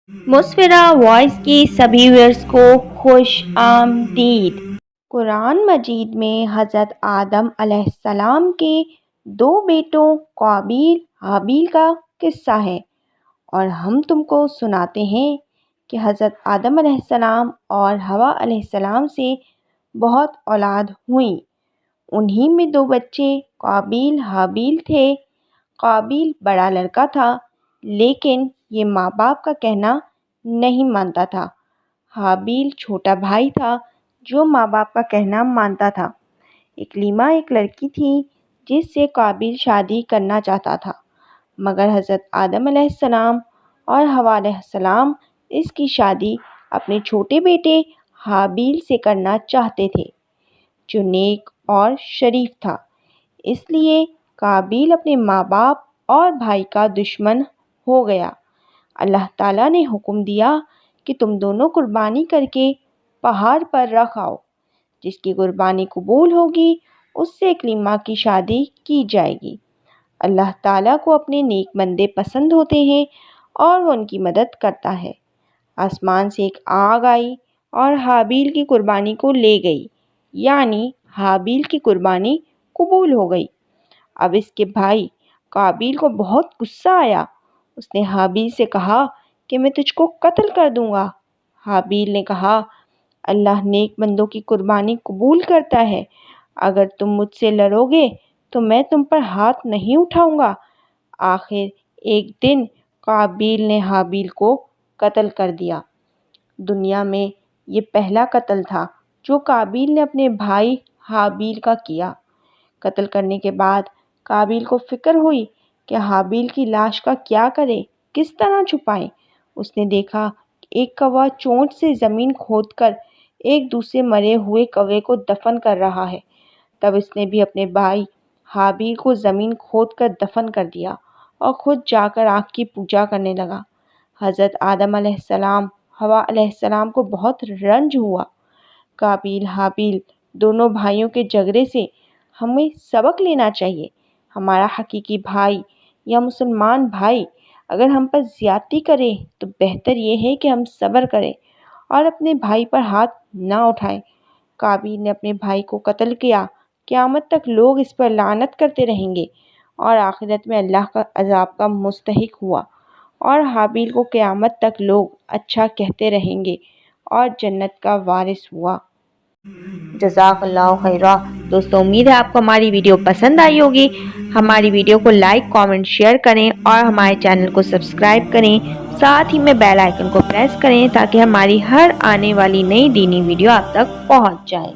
Musfira voice की सभी viewers को खुश आमदीद। कुरान मजीद में हज़रत आदम अलैहिस्सलाम के दो बेटों काबिल हाबिल का किस्सा है और हम तुमको सुनाते हैं कि हज़रत आदम अलैहिस्सलाम और हवा अलैहिस्सलाम से बहुत औलाद हुई। उन्हीं में दो बच्चे काबिल हाबिल थे। काबिल बड़ा लड़का था, लेकिन ये माँ बाप का कहना नहीं मानता था। हाबिल छोटा भाई था जो माँ बाप का कहना मानता था। इकलीमा एक लड़की थी जिससे काबिल शादी करना चाहता था, मगर हज़रत आदम अलैहिस्सलाम और हवा अलैहिस्सलाम इसकी शादी अपने छोटे बेटे हाबिल से करना चाहते थे, जो नेक और शरीफ था। इसलिए काबिल अपने माँ बाप और भाई का दुश्मन हो गया। अल्लाह ताला ने हुक्म दिया कि तुम दोनों कुर्बानी करके पहाड़ पर रख आओ। जिसकी कुर्बानी कबूल होगी उससे इकलीमा की शादी की जाएगी। अल्लाह ताला को अपने नेक बंदे पसंद होते हैं और वो उनकी मदद करता है। आसमान से एक आग आई और हाबिल की कुर्बानी को ले गई, यानी हाबिल की कुर्बानी कबूल हो गई। अब इसके भाई काबिल को बहुत गुस्सा आया। उसने हाबिल से कहा कि मैं तुझको कत्ल कर दूंगा। हाबिल ने कहा, अल्लाह नेक बंदों की कुर्बानी कबूल करता है। अगर तुम मुझसे लड़ोगे तो मैं तुम पर हाथ नहीं उठाऊंगा। आखिर एक दिन काबिल ने हाबिल को कत्ल कर दिया। दुनिया में ये पहला कत्ल था जो काबिल ने अपने भाई हाबिल का किया। कत्ल करने के बाद काबिल को फिक्र हुई कि हाबिल की लाश का क्या करे, किस तरह छुपाएं। उसने देखा एक कौवा चोंच से ज़मीन खोदकर एक दूसरे मरे हुए कौवे को दफन कर रहा है। तब इसने भी अपने भाई हाबिल को ज़मीन खोदकर दफन कर दिया और खुद जाकर आग की पूजा करने लगा। हज़रत आदम अलैहिस्सलाम हवा अलैहिस्सलाम को बहुत रंज हुआ। काबिल हाबिल दोनों भाइयों के झगड़े से हमें सबक लेना चाहिए। हमारा हकीकी भाई या मुसलमान भाई अगर हम पर ज़्यादती करे तो बेहतर ये है कि हम सब्र करें और अपने भाई पर हाथ ना उठाएं। काबिल ने अपने भाई को कत्ल किया। क़यामत तक लोग इस पर लानत करते रहेंगे और आखिरत में अल्लाह का अज़ाब का मुस्तहिक हुआ, और हाबिल को क़यामत तक लोग अच्छा कहते रहेंगे और जन्नत का वारिस हुआ। जज़ाकल्लाहु खैरा। दोस्तों, उम्मीद है आपको हमारी वीडियो पसंद आई होगी। हमारी वीडियो को लाइक कमेंट शेयर करें और हमारे चैनल को सब्सक्राइब करें। साथ ही में बेल आइकन को प्रेस करें ताकि हमारी हर आने वाली नई दीनी वीडियो आप तक पहुंच जाए।